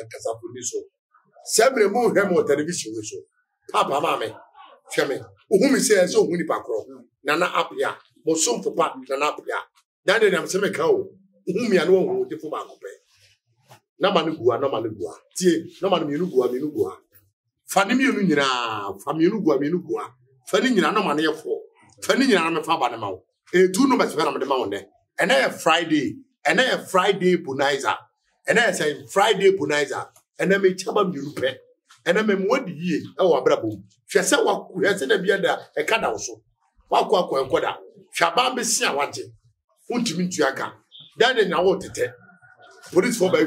Casapuniso. Several more hemo television. Papa, mamma, Chairman, whom says so Winnipacro, Nana Apia, Mosum for Pat, Nana Apia. Then I'm Semi Cow, whom you know who the Fumaco pay. No manugua, no manugua. Tea, no manugua, minugua. Fanny Munina, Famunugua, minugua. Fanny, no money for. Fanny, I'm a fabanamo. A 2 numbers from the mountain. And I have Friday, and I have Friday Punizer. And I say Friday Punizer. And I may chaba Murupe. And I may 1 year, oh, Abrabo. She said, what we had said a beer a cat also. Wako and Koda. Shabambe Sia watching. Untimin Tiaka. Then in our tete. Police for by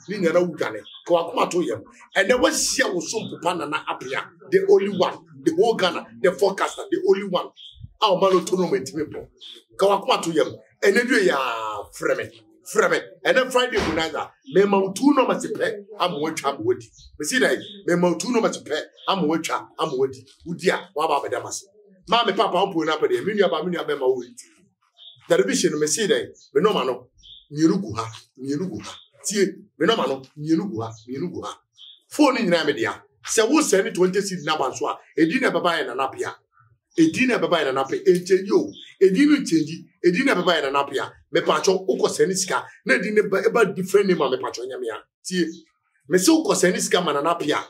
Nina Ugane. Kawakuma to him. And there was Sia was some Panana Apia. The only one. The whole Ghana. The forecaster. The only one. Our Malotono with people. Kawakuma to him. And then we are Fremen. And then Friday Bunaza. Me Mautuno must pay. I'm watch up with it. Me see that. Me Mautuno must pay. I'm watch up. I'm with it. Udia. Waba Damas. Mamma Papa, I'm pulling up a day. Minia Baminia Bema with it. Television, me see that. Me no mano. Niruguha. See, me no mano. Niruguha. Phone in Namedia. Se wo send it 20 seed Nabanswa. A dinner baba and an apia. A dinner baba and an apia. You. A dinner change. A dinner baba and an apia. Me pacho uko seniska. Ne dinner about different name me pacho nyamia. See, me so uko seniska man an apia.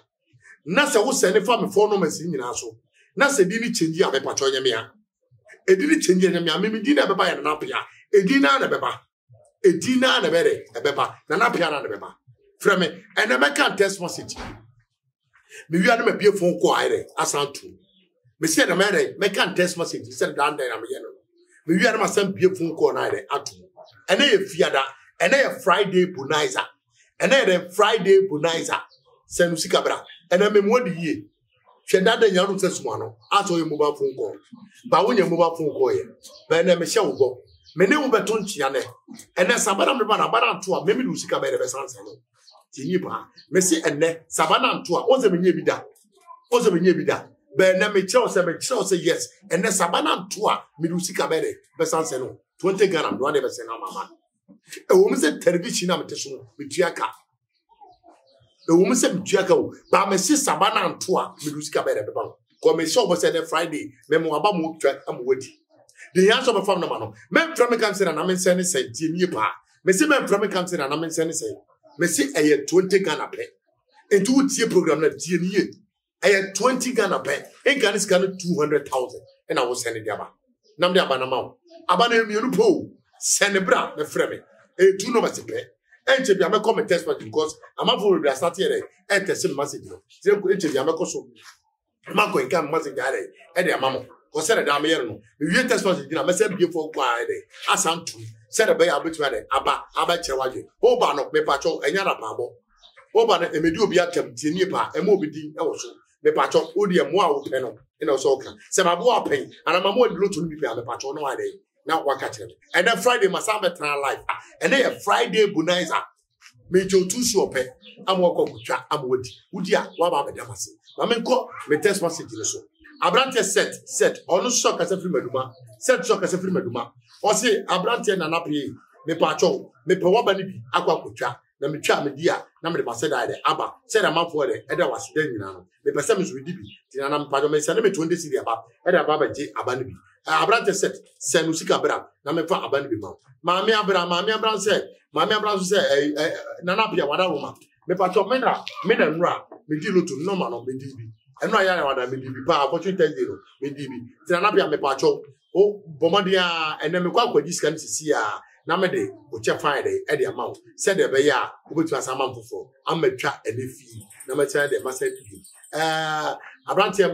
Na se wo send fa me phone no mesi nyina so. Na se dinner change ya me pacho nyamia. A dinner change nyamia. Me dinner baba and an apia. A dinner na baba. A dinner na bere. A baba. Na apia na baba. Frame. And I make test message. Me we are me be phone call ire asan tu. Me say na me can test message say dan dan na me no. Me we are ma sam be phone call na ire atu. Ene ye fiada, ene ye Friday Bunizer. Ene ye Friday Bunizer. Senu sika bra. Ene me mo di ye. Hwe dada nya no sesumo no. Aso ye mobile phone call. Ba wo nya mobile phone call ye. Ba na me hye wo go. Me ne wo beto ntia ne. Ene sabana me ba na ba na to a me me du sika ba de be sanse no. Tinipa, Messi and ne, Savannah and Tua, was a minibida. Was a minibida. Ben me say yes, and then Savannah and Tua, Midusika Bede, Besanseno, 20 Ghana, one ever sent mamma. A woman said television imitation with Giaca. A woman said Giaco, but Messi Savannah and Tua, Midusika Bede, come show was said Friday, Memo Abamu track, I'm waiting. The answer of a phenomenon. Men from the cancer and I'm sending say, Tinipa. Messi men from the cancer and I'm sending say. Me see a 20 Ghana pay. And two tier program that year. A 20 Ghana pay. And Ghana is going 200,000. And I was sending Yaba. Nam de Abanamau. Abanam Yurupo. Send a bra, the frame. A 2 numbers to pay. And to be a comment test because I'm not for the start here. And test him massive. Then could interview a coso. Marco and come massive guy. And their mamma. Because said a damn year. You test was in a message before quiet. As I'm true. Said a bay arbitrary, Abba Chewaji, Obano, me pacho, and Yana Pabo. Obana, and me do be at Tinipa, and Mobidi also. Me pacho, Udia Moa Peno, and also can. Semaboa pain, and I'm a more blue to me, the pacho no idea. Now, what catch him. And then Friday, Masamba life. And then Friday, Bunizer. Me to 2 shop, I'm walking with track, I'm with Udia, Waba Damasi. Mamenko, me test message. Abrante set, on no shock as a free meduma, set shock as a free meduma. Or say, Abrante and Anapi, me pacho, me pewabani, aqua putra, na me cha me dia, na me baseda de Abba, said a man for the Eda was then, me persemis with Dibi, Tinanam Padome, send me 20 city about Eda Baba J. Abanibi. Abrante said, Senusika Bra, na me fa Abanibi mount. Mammy Abram said, Mammy Abram said, Nanapia, whatever woman. Me pacho mena, ra, me deal to no man of me Dibi. And I am me Dibi, pa, what you tell you, me Dibi. Tinanapia me pacho. Oh, Bomadia, and then me quite this can see Namade, which I find at the amount. Said the Baya, which was a month before. I'm a chat and a fee. No matter the must say to you. Abrantia,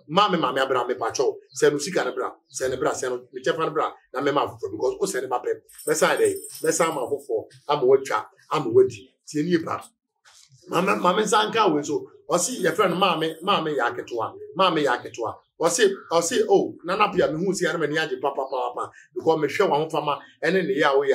Mamma Abraham Pacho, said Lucica Bra, send a bra, send Michafan Bra, Namma, because who said about them. Beside, let's I'm out for. I'm a watcher, I'm waiting. Tinipa. Mamma Sanka will so. Or see your friend Mamma Yaketua. Or say, oh, Nanapia, me who see Anna Papa, because me show one farmer, and then the Yahweh,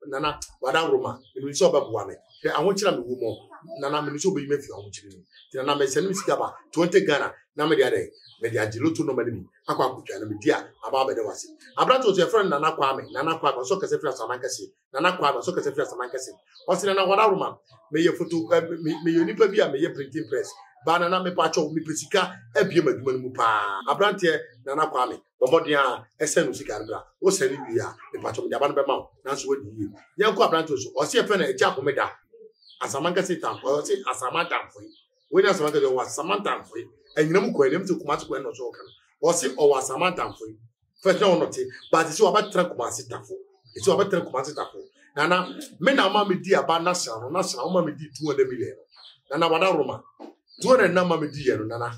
Nana, Madame Roma, in which sober one. I want you to be woman. nana me so be me fi o chiri ni nana me sene me sika ba 20 Ghana na me dia dey me dia jiloto no mani bi akwa akutwa na me dia aba be de wase abranto to friend nana kwa me nana kwa so kase fi asamankase nana kwa so kase fi asamankase o se nana wada roma me ye photo me ye nipa bi a me ye printing press ba nana me pa cho me pesika abie maduma no mu pa abrante nana kwa me bomodia ese no sika nbra o se ni wi a me pa cho me dia ba no be ma na so wadi yi nyanko abranto so o se fe na eja komeda asamankase tam o se asamanta foi we na asamanta wa samanta foi enyinam ko enyam te kuma ko no so kan o se o wa samanta foi fe na ono te but se o ba tra kuma sitafo se o ba tra kuma sitafo nana me na ma me di aba national o ma me di 200 million nana wada roma 200 na ma me di ye no nana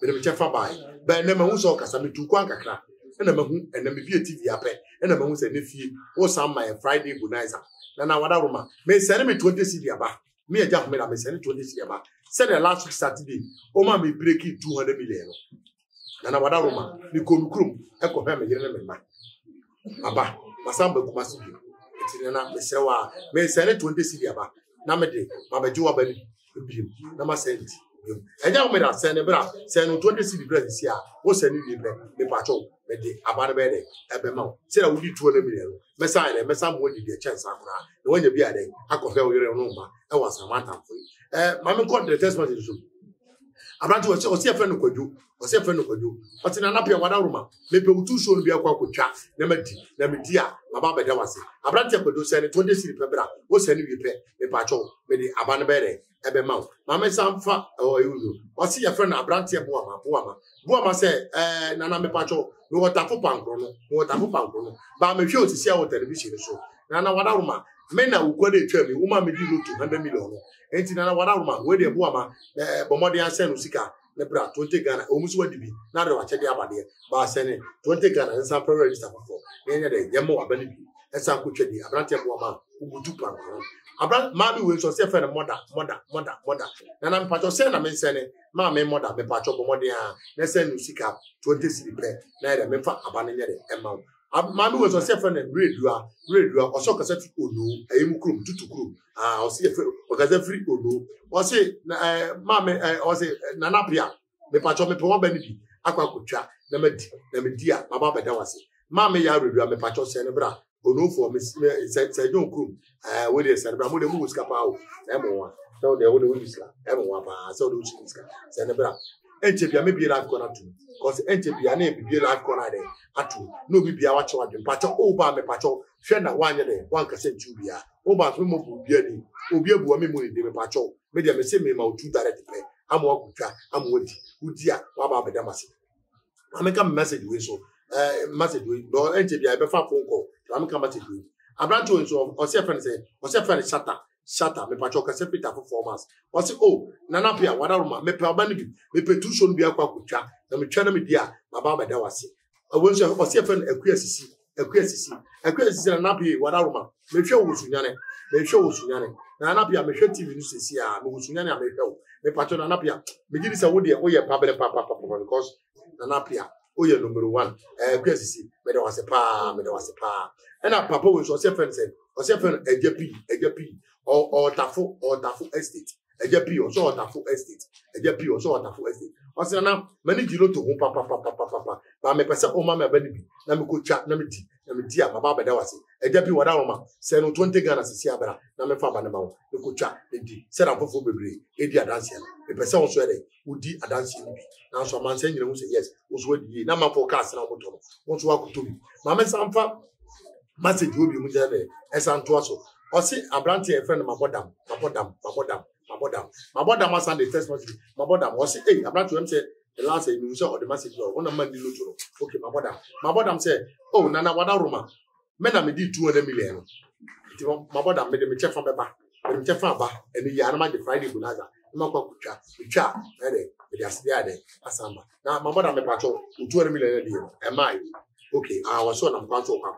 me me chefa bai ba na ma hu so kasa me tu kwa kakra na ma hu na me bi TV ape na ma hu se ne fie o sam my Friday bonanza nana wada roma me send me 20 cedi aba me e ja me na me send 20 cedi aba said the last week Saturday o ma me break 200 million nana wada roma ni komukrum e ko fa me yere na me ma aba masamba kuma si bi nana me sewa me send 20 cedi aba na me de ma be jiwa bani bi na ma send eja me da send bra send 20 cedi bra si a o send ni bra me pa cho me de aba na be de e be ma se da wudi 200 million me sign me sam wodi de chance akura na wonya bi ade akofa o yere no ma e wa samanta fo ma me call the test message so abranti o se fe no kwadwo o se fe no kwadwo o ti na na pe wada roma me pe utu show no bi akwa kwatwa na me di a ma ba be da wase abranti kwadwo se ne 20 cedi pe bra o se ni wi pe me pa cho me de aba na be de ebe ma ma me samfa o yuzo o si ya fe na abranti bo ma se na na me pa cho no wata fo pankro no ba me hwe o sisi a wo television so na na wada roma me na ukwa de twa me wo ma me di no 200 million no enti na na wada roma we de bo ma bomode anse no sika ne bra 20 Ghana o musu wadi bi na de wa chede abade ba se ne 20 Ghana nsa pro register for ne nya de yemo abani bi nsa ko twedi abrante bo ma ubutu pankro abran ma bi we so se fe ne moda na na mpacho se na me se ne ma me moda me pacho bomode a ne se no sika 20 cedi pre na de me fa abane nya de ema ma bi we so se fe ne redua o so kasa fi onu ayim krum tutu krum o se fe o kasa free onu o se ma me o se na na pia me pacho me pe wo bani bi akwa kotwa na me di a ma ba beda wase ma me ya redua me pacho se ne bra onu for me se don krum we dey se bra mo de mu ska pa o na mo wa so de wo de wo ska e mo wa pa so de wo ska se ne bra enche bia me bi life corner too cause enche bia na bi life corner de atu no bi bia wa chewa de pacho o ba me pacho hwe na wanye de wan ka se ntu bia o ba so mo bu bia ni obi abu me mo de me pacho me de me se me ma otu direct pe amo akutwa amo wodi udi a wa ba beda mase ameka message we so message we do enche bia be fa phone call ameka message we abranto so o se friend Shata me pacho ka se pita performance o se o nana pia wada roma me pe abani bi me pe tu so no bi akwa kutwa na me twa na me dia ma ba ba da wase o so o se friend akuasisi na na pia wada roma me hwe wo sunyane na na pia me hwe TV no sisi a me wo sunyane a me hwe me pacho na na pia me gidi se wo de o ye pabele papa because na na pia o ye number 1 akuasisi me da wase pa ena papa wo so se friend ejapi or tafu estate ejapi or so tafu estate o se na mani jilo to ho papa ba me pese o ma me bani bi na me ko twa na me di a baba beda wase ejapi wada roma se no 20 Ghana sisi abra na me fa ba na ma wo me ko twa di se na fofo bebre edi adanse me pese o so ere udi adanse ni bi na so man se nyire hu se yes o so adi na ma forecast na mo to no wo so akoto bi ma me samfa message obi mu jere esanto aso o si abranti e friend mabodam asa the text message mabodam o si abranti em say the last say you say or the message o na man di lotoro okay mabodam say oh nana wada roma me na me di 200 million ti mabodam me de me chefa beba me chefa ba eni ya na ma the Friday bonanza ma kwa kutwa ere me di aside ade asamba na mabodam me pacho 200 million dey e mai okay was so na mkwanto kwa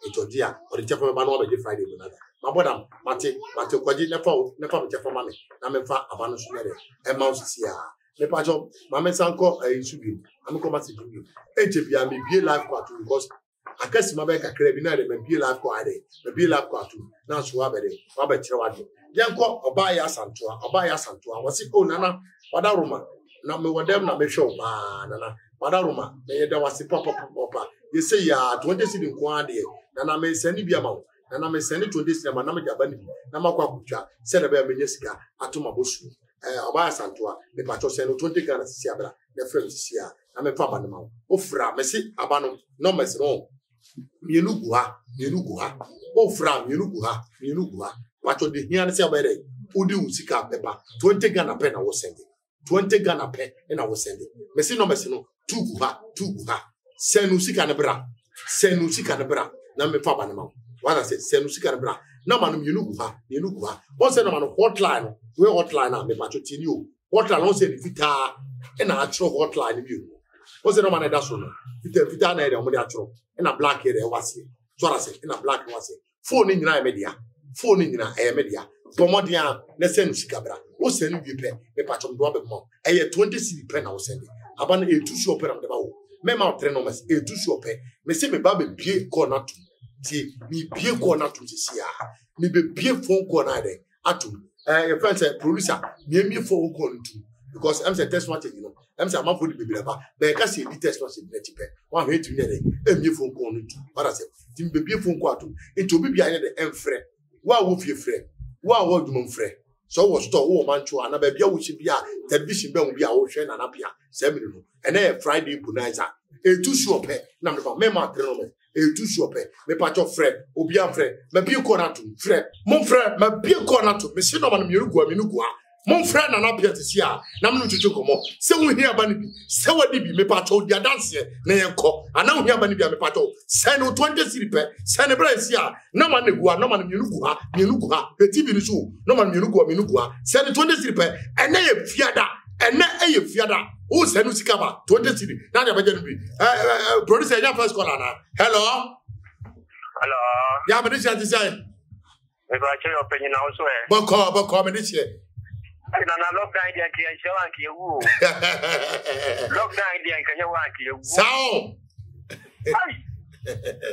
etodia or the chefa ba no be Friday bonanza mabodam mate kwaji nefa me chefa mame na me fa abano so ere e ma osisi a me pacho mame sanko isubi amiko mate dubi eje bia me bie life kwatu because akasi mabeka krebi na de mabie life ko ade mabie life ko atu na so abede wabekire wade yenko oba ya santoa wasi o nana wada roma na me wodem na me hwe ba nana wada roma me yeda wasi papa you say ya 20 cedi nko ade nana me sani bia ma nana me sani 20 cedi ma na me jaba ni bi na makwa kutwa se na be menye sika atoma bosu oba ya santoa me pa cho se no 20 Ghana sisi abra na frem sisi a na me pa ba ne ma ofra me si abano no me se no mienu gu ha ofra mienu gu ha pacho de hian se abere udi usika beba 20 Ghana pe na wo sende 20 Ghana pe na wo sende me si no 2 gu ha senu sika ne bra na me fa ba ne ma wala se senu sika ne bra na ma no mienu gu ha o se na ma no hotline we hotline na me pacho tini o hotline on se ni fita na achro hotline bi o se no ma na da so no fita na ere o mo de achro na black ere wase so ara se na black wase phone nyina e media phone nyina e media pomodia na senu sika bra o senu bi pe me pacho do be mo e ye 20 cedi pe na o send aba na e tu show pe na de ba wo me ma tre no mas e tu show pe me se me ba be bie corner to ti mi bie corner to ti ya mi be bie phone corner de atu your friend say producer me phone corner to because I'm say test one thing you know I'm say am for the baby ba be ka say test one thing net pe one hate to ne me phone corner to para say ti me bie phone corner to into obi bia ne de enfre wa wo fie frɛ wa wo dum frɛ so wo store wo mancho ana ba bia wo chi bia television ba wo bia wo hwɛ na na bia 7 no ene Friday bonanza e tu sure pe na me ba me ma tre no me e tu sure pe me pa cho frɛ obi an frɛ me bia ko na to frɛ mo frɛ me bia ko na to me si no ma no me rugu a me nugu a mon frɛ na na bia te si a na me tutu komo se wo hia ba ne bi se wadi bi me pa cho dia dance na yenko ana wo hia ba ne bi me pa cho se no 20 cedi pe se ne bra si a na ma ne gu a na ma ne nugu ha pe TV ni so na ma ne nugu a se ne 20 cedi pe ene ye fiada o se no sika ba 20 cedi na de ba je no bi producer ya first call na hello ya me dey say we ba che your opinion now so boko me dey say na lockdown dia ki show an ki wu lockdown dia kan yawa ki wu sao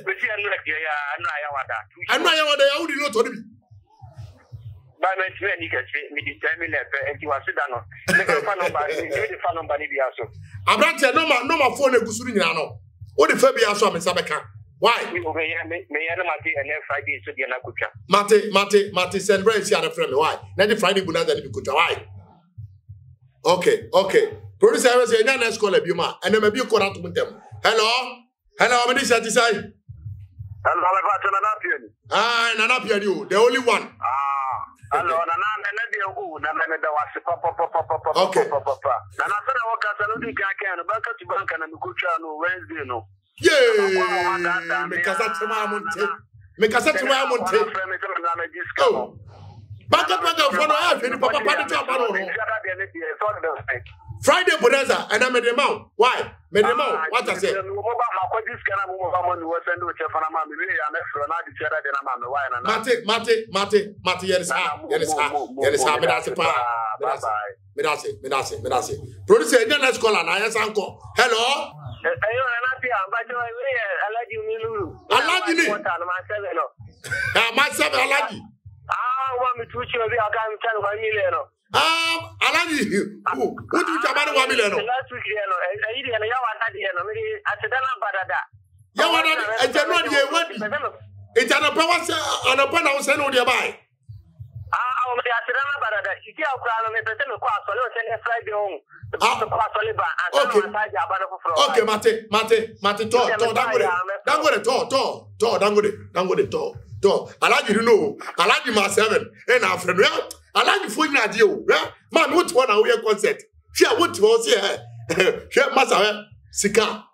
we see anu like ya anu ya wada ya udi lo to bi ba me tue ni ke se mi determine le pe enti wa sida no me ka fa number ni bi aso abrante no ma phone egusuru nyina no o de fa bi aso am sabeka why me ya na mate ene Friday so dia na kutwa mate send right here na friend me why na the Friday bonanza ni bi kutwa why okay producer I say na next call e bi ma ene ma bi ko na to muntem hello me dis say hello na piani na na piani o the only one hello na dia ku na me da wase papa okay na sana waka sana di ka kan banka to banka na mi kutwa no Wednesday no me kasa tema monte oh baka for no have any papa party to abaro Friday bonanza and I made them out why made them out what I say mate yerisa me that's producer again let's call an answer uncle hello Alaji ni myself Alaji Alaji who do you about 1 million last week it's an power send on the buy okay mate to Alaji you know Alaji ma 7 and our friend I like the phone na deal. Man, what one our concert? Share what was here. Share massa sika.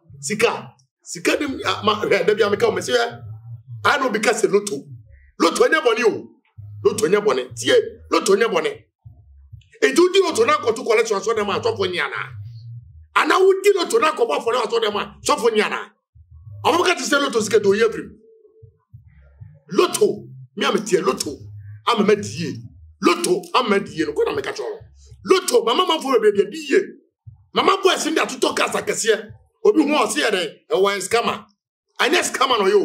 Dem dey am come say I know because loto nyaboni o. Loto nyaboni. Tie loto nyaboni. E do di loto na ko to collection so dem atofo nyana. Ana wo di loto na ko ba for na so dem atofo nyana. Omo ka say loto sika do ye free. Loto me am tie loto. Am me die. Loto amadiye no ko na meka choro loto mama fo be bia diye mama boy sin da to kasa kese obi hu o se ere e wan scammer anya scammer no yo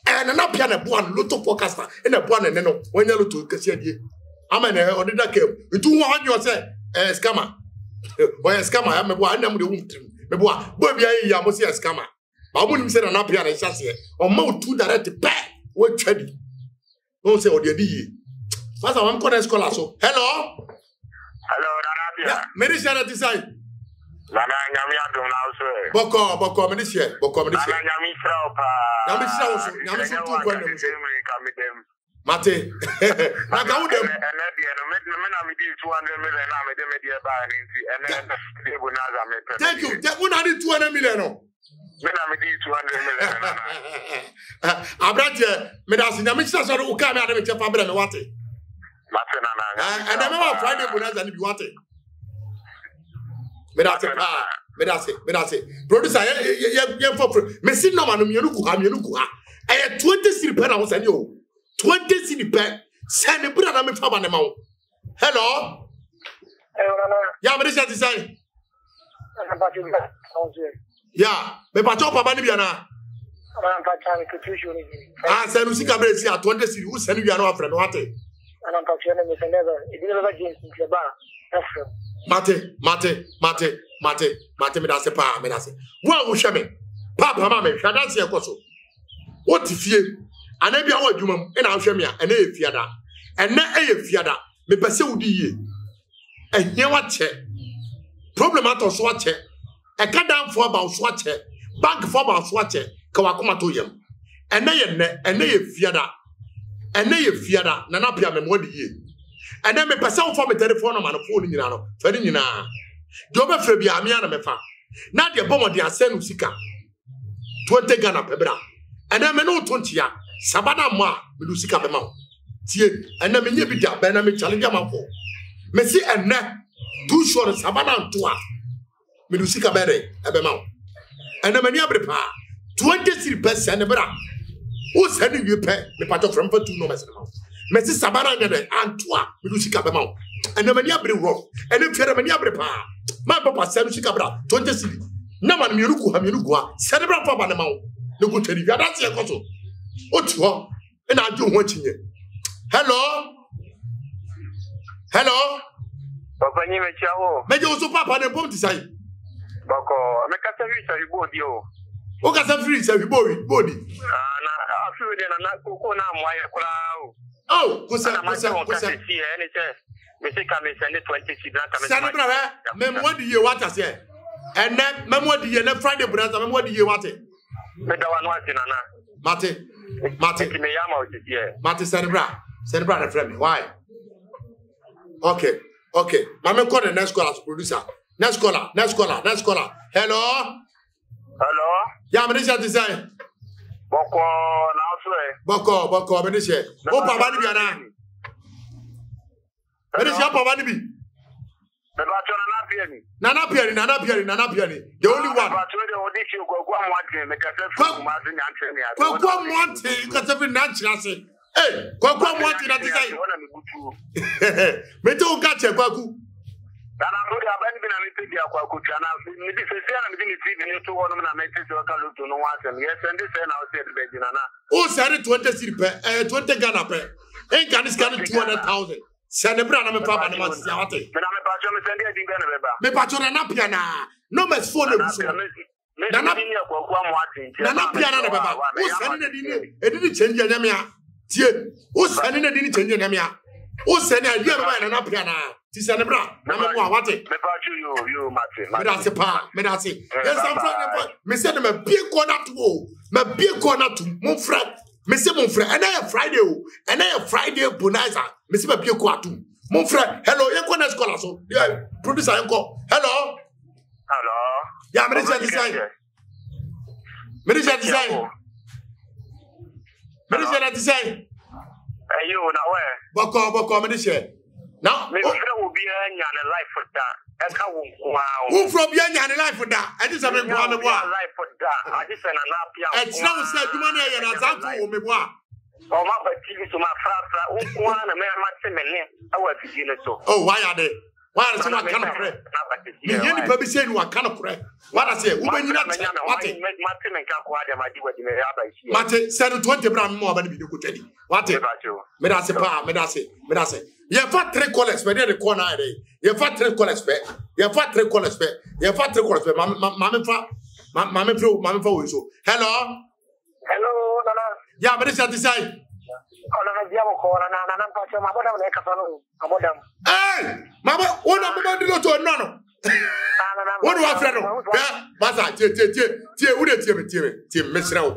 and na pia na boan lotto forecaster na boan ne no wanya lotto kase die ama na odida kem ntu ho anyo say scammer boy scammer am boan na mu de wum trim me boa boy bia yi ya mo say scammer ba mo nim say na pia na hyase o ma tu direct pe wo twadi no say odi yi Pasa wam kona scholar so. Hello. Hello, Nanapia. Medicine design. Nana nyami adum na so. Boko medicine. Boko medicine. Nana nyami frau pa. Nyami so tu kwa na muso. Mate. Na ka udem. Ene dia no me na me di 200 million na me de me dia ba ni nti ene ebo na za me pe. Thank you. That one had 200 million no. Me na me di 200 million. Abrante me da si nyami so so uka me ade me chefa bra me wate. And I remember Friday bonus and you want it. Medase. Producer, yeah, for Messi no man, Yanuku. I had 20 city pen. I was saying, 20 city pen. Send a brother me from an amount. Hello? Yeah, Medicine design. Yeah, me pacho papa ni biana. Ah, send Usika Bresi at 20 city. Who send you an friend? What? And I'm talking to Mr. Never. It never gains in the bar. Mate, me that's a pa, me that's it. What will shame? Papa, mamma, that's your coso. What if you? And I be our human, and I'll shame you, and a fiada, and not a fiada, me pursue the and here what check. Problem out of swatch, a cut down for about swatch, bank for about swatch, Kawakuma to him, and they fiada. And they fiada, Nanapia me modi ye. And then me person for me telephone on my phone in ano. Fedi nyina. Dobe frebi amiana me fa. Na de bomo de asenu sika. 20 Ghana pebra. And then me no 20 ya. Sabana mo me do sika be ma. Tie. And then me nye bi da be na me challenge am for. Me si enne too short sabana ntoa. Me do sika be re e be ma. And then me nya bre pa. 20% ne bra. Who said you pay me part of from 2 numbers now? Messi Sabana and Tua, we do Chicago mount. And the mania bring rough. And if you're a mania pa, my papa said Chicago, 20 city. No man, Miruku, Hamirugua, Cerebral Papa the mount. No good to you. That's your console. What you are? And I do watching you. Hello? Papa, you make your Major also Papa and Bomb design. Boko, make a service of your body. What can some free say body? Oh, what's that? What do you want to say? And then, Mamma, do you Friday, brother? What do you want it? Mate, Senebra, friend. Why? Okay. Mamma called the next caller as producer. Next caller. Hello? Yeah, Medicine design. Boko, Medicine. Oh, Papa, Nibiana. Medicine, Papa, Nibi. Nana Piani. The only one. Hey, Kwakwa want to design. Meto catch a Kwaku. And I'm going to have been a media Kwakuchana. Maybe to one of the messages to no one. Yes, and this and I'll say the Beginana. Oh, send 20 Ghana pay. Ain't can this kind of 200,000. Send a brand of Papa and Massate. But I'm a patron of the patron and Napiana. No mess for the Nana Piana. Who's sending it? It didn't change your name. Who's sending it? Didn't change your name. Who's sending a dear man and Napiana? Tisanebra, I'm what it. You, Medasi. Yes, I'm from me said them a big corner to my big corner to mon friend. Monsieur mon frère, and I have Friday bonanza. Monsieur Pio Quatu. Mon frère, hello, you can scholar so. Yeah, producer uncle. Hello. Yeah, Medicine design. Hey, you now where? Boko, Medicine. Now, maybe there will be a life for that. Who from Yan life for that? I just have a life for that. I just an apia. It's now said you money and I can't go me. Oh, my TV to my father. One a man, I was so. Oh, why are they? Why is it what kind of prayer? You need to be saying what kind of prayer. What I say, woman, you not Mate, send 20 brand more than you could tell you. What it? Medase. You have fat 3 colors, but the corner. You have fat 3 colors, you have fat 3 colors, you have fat 3 colors, Mamma for so. Hello? Hello, Nana. Yeah, but it's at the side. Hey, Mama, what about the to no? What do I friend? Yeah, Basa, Tia, would it Tim, Miss Row?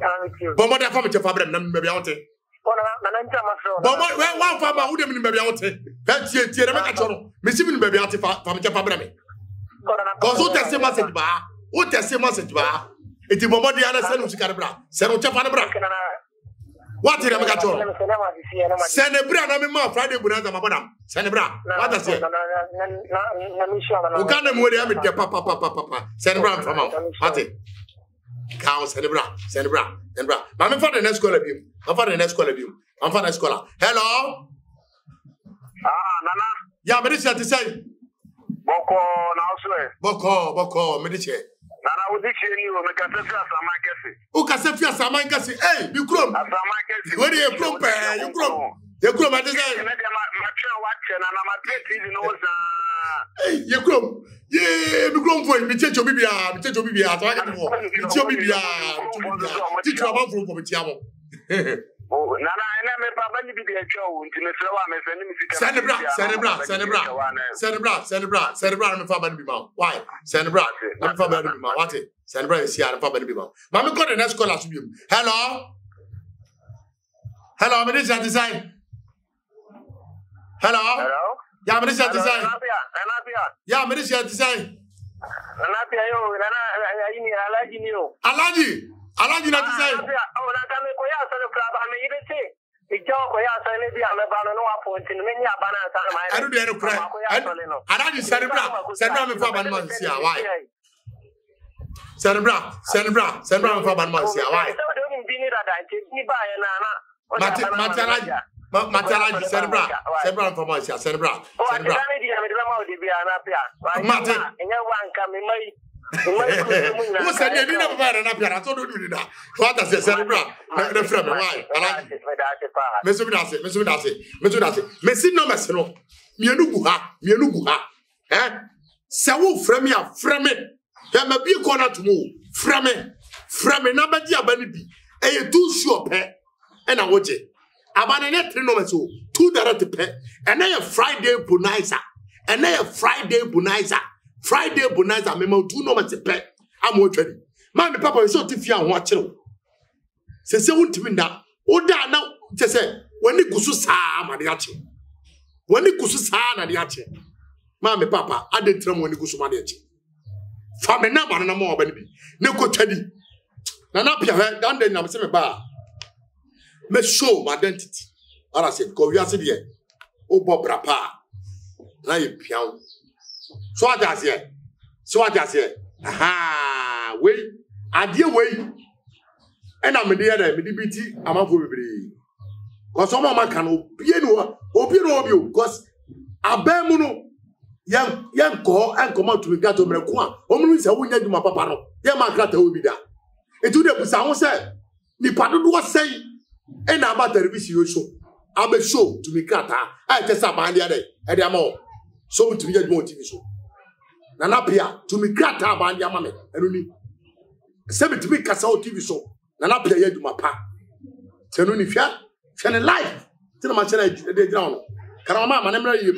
But what I found your father, maybe out it. But one farmer wouldn't be out it. That's Tia, Missing baby out from your family. Because what does the message bar? What does the message bar? It is what the other son of Carabra, San Chapanabra. What did I make at all? Senebra, I'm in Friday, Madame. Senebra, what does it? Uganda, where I'm with Papa. Senebra from out. What it? Cow, Senebra. Mamma for the next call of you. I'm for the next call of you. I'm for the scholar. Hello? Nana. Yeah, but it's at the same. Boko, Medici. Nana would dictate you on the Casafia Samankasi. Hey, you grow. Where do you grow? You grow. You grow, my design. You grow. Yeah, you grow for me. Teach your Bibia. Teach your Bibia. Teach your Bibia. Teach your mouth from Tiamo. Nana, I never probably be a show until Senebra, I'm Faban Bima. Why? Senebra, I'm Faban Bima. What it? Senebra is here, I'm Faban Bima. Mamma got an escort to you. Hello? Hello, Minister Design. Hello? Yeah, Minister Design. Yeah, Minister Design. Alaji not design. I don't dare to cry. Alaji Senebra me for ban man see why. Senebra me for ban man see why. Matalaji Senebra for man see Senebra. Who said you never married an appearance? I told you that. What does the Senebra? The friend, why? Messi, no Messino. Mianuguha. Eh? Sawu frame. There may be a corner to move. Frame, number dear Banibi. And you too sure pet. And I watch it. Abanane 3 no so 2 direct pet. And then a Friday Bonaiza. Friday bonanza me ma 2 no mate pe am twani ma me papa so tifia ho akere se wuntimi nda o da na te se wani gusu saa ma de ache wani gusu saa na de ache ma me papa adentram wani gusu ma de ache fa me na ba na ma oba ni bi ne ko twadi na na pia he dan de nyam se me ba me show my identity ara se ko wi ase de o bo brapa na ye pian so what does here? Aha, wait, I dear way. And I'm a dear, medibiti, I'm a fool. Because some of my can open you, because a bemuno, young call and come out to me, got to Merqua. Almost I wouldn't do my papa. Yeah, my grata will be there. And to the sound said, Nipado was saying, and about the review show. I'll be sure to me, Grata. I just up the other day, and I'm all. So to be a more TV show. Nanapia to me grata band yamame enuni sebe to me kasa o TV show nanapia ye duma pa tenuni fia chene live tina ma chene de ground kana ma manemra ye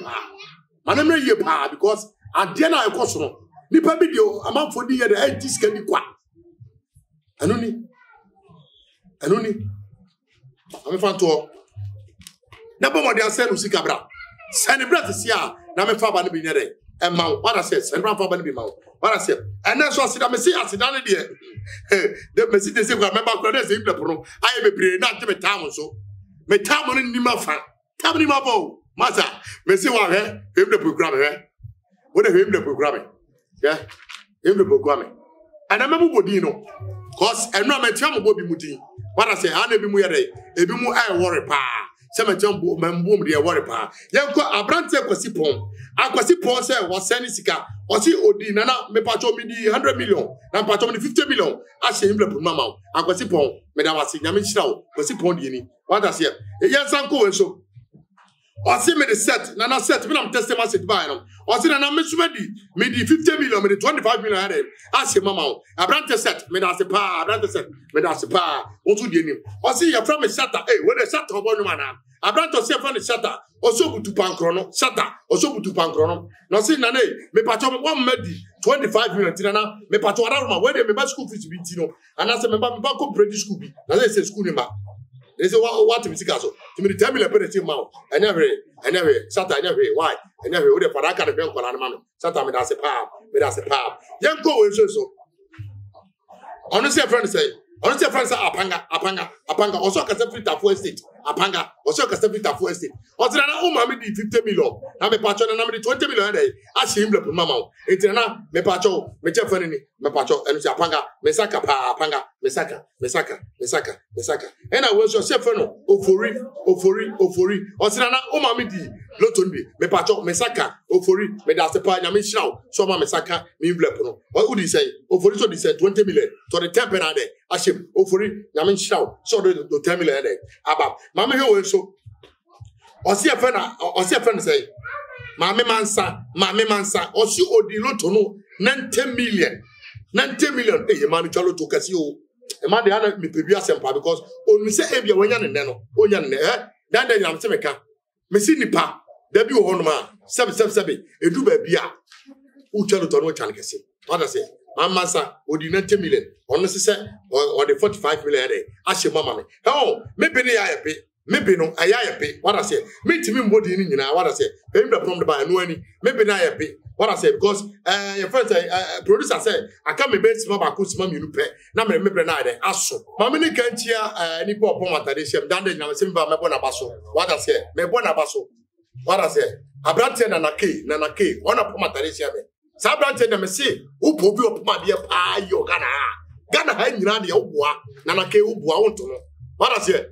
pa because ade na ekoso no nipa video amanfo di ye de antiska ni kwa enuni ame fanto na bomo de asenu sikabra Senebra sia na me fa ba ne bi nyere e ma what I said Senebra fa ba ne bi ma what I said and then so I said me see asidane de me see de se kwa member kwa de se iple pro aye bebre na te me tam so me tam no ni ma fa tam ni ma bo masa me see wa he him the program he wo de him the program yeah him the program and I remember body no cause enu amatia mo bi mudi what I say ana bi mu yere ebi mu ai worry pa se ma jambo membo de worry pa yenko abrante kwasi pon akwasi pon say was send sika o si odi na me pacho me di 100 million na pacho me 50 million a she envelope mama akwasi pon me da wase nyame chira o kwasi pon di ni what does here e yansan ko we so o si me the set na set me na test ma set buy no o si na me suma di me di 50 million me di 25 million ade a she mama o abrante set me da se pa abrante set me da se pa o tu di ni o si ya from me shatter we the shatter obo no mana abrante se from the shatter osobutu pankrono shatter osobutu pankrono no si na me pacho one medi 25 million tinana me pacho araruma we dey me ba school fees bi tino and say me ba ko private school bi na say school ni ma they say what me sika so to me 10 million per ma anyway shatter anyway why anyway we dey for that kind of nkola na ma no shatter me da se pa yen ko we so honestly friend say apanga also kasa free tafo estate apanga also kasa free tafo estate otina na o ma me di 50 million na me pacho na me di 20 million dey a she envelope mama o etina na me pacho me che fani ni me pacho enu si apanga me saka pa apanga me saka ena we so se fano ofori otina na o ma me di loto nbi me pacho me saka ofori me da se pa nya me shiraw so ma me saka me envelope no what would you say ofori so di say 20 million to the 10 penny dey ashim ofori nya me shiraw so do 10 million dey aba mama he we so osi efe say mama mansa osi odi loto no 90 million e man chalo to kasi o e man dey na me pebi asempa because onu say ebia wonya ne no onya ne dan dan yam se meka me si nipa da bi wo hono ma sebe edu ba bia u chalo to no chan kasi what say mama mansa odi 90 million onu se o the 45 million dey ashe mama me me be ne ya ebe maybe no ayaya pe what I say me timi mbodi ni nyina what I say pay me from the buy no ani maybe na ayaya pe what I say because your friend say producer say I can me best ma ba ko sima mi nu pe na me na dey aso ma me ni kan tia ni pop matade shem dan dey na me ba me bo na baso what I say me bo na baso what I say abrante na ke ona pop matade shem sa abrante na me say wo po bi op ma de pa yo Ghana ha nyina de wo na ke wo boa wonto no what I say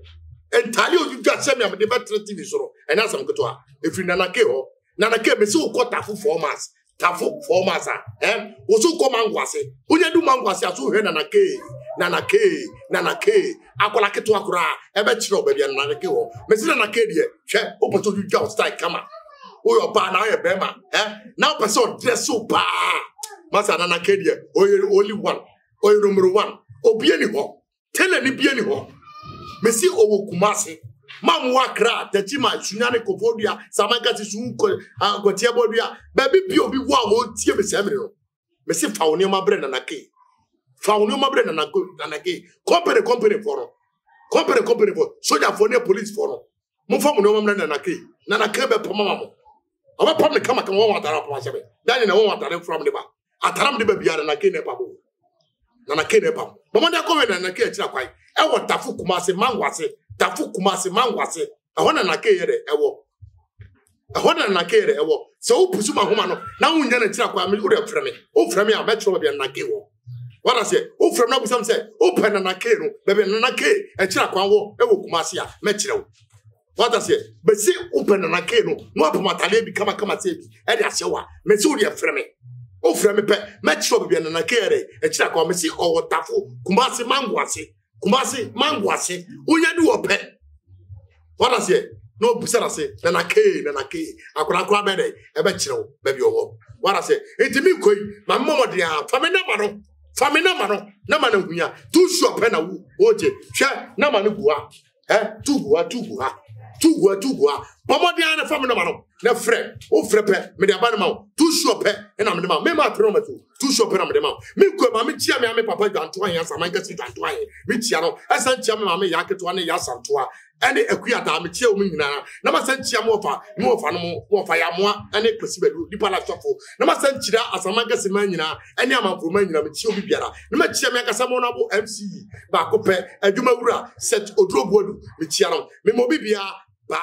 entirely you just send me the better TV so and that's some good if you nana ke me so ko tafu 4 months wo so ko mangwase unya du mangwase aso hwe nana ke akola keto akora e be kire oba bia nana ke ho me si nana ke de hwe opoto you just style kama o yo ba na ye be ma now person dress so ba masa nana ke de only one o number 1 obi ani ho tele ni bi ani ho Messi owo kumase mamwa kra tachima sunyane kofodua samanga sisunko gotie bodua baby bi obi wo a tie besemre no Messi fa woni ma bre na nake company for soldier for ne police for no mo fa mo no ma na nake be poma mamo aba pom ne kama won watara poma sebe dani na won watara from ne ba ataram de ba bia na nake ne pa bo na nake ne pa mo de ko we na nake akira kwai ewo tafu kumase mangwase ahona na ke yere ewo so upusu mahoma no na wunya na tira kwa me ure frame o frame a metro bia na ke wo what I say o frame na busam say open na ke no bebe na ke e tira kwa wo ewo kumase a metro what I say be see open na ke no apomatale bi kama say bi e de asewa me see ure frame o frame pe metro bia na ke yere e tira kwa me see o tafu kumase mangwase unya du ope what I say no busara say na ke akora be dey e be kirewo be bi owo what I say etimi koi ma momo de a famina mano na ma na hunya tu shop na wu oje hwe na ma no gua tugua pomodia na famina mano na frɛ o frɛ pɛ me de abana ma tu shop na me de ma me ma tro ma tu shop na me de ma me ko ma me tia me papa dwanto an ya samanga si dwanto an me tia no asan tia me ma me ya keto an ya santoa ene akuata me tia o me nyina na ma san tia mo fa no fa ya moa ene kwesi bedu dipa la sofo na ma san tia asamanga si ma nyina ene amanfo ma nyina me tia obi biara na ma tia me akasa mo na bo MC ba ko pɛ adwuma wura set odrobuodu me tia no me mo bibia ba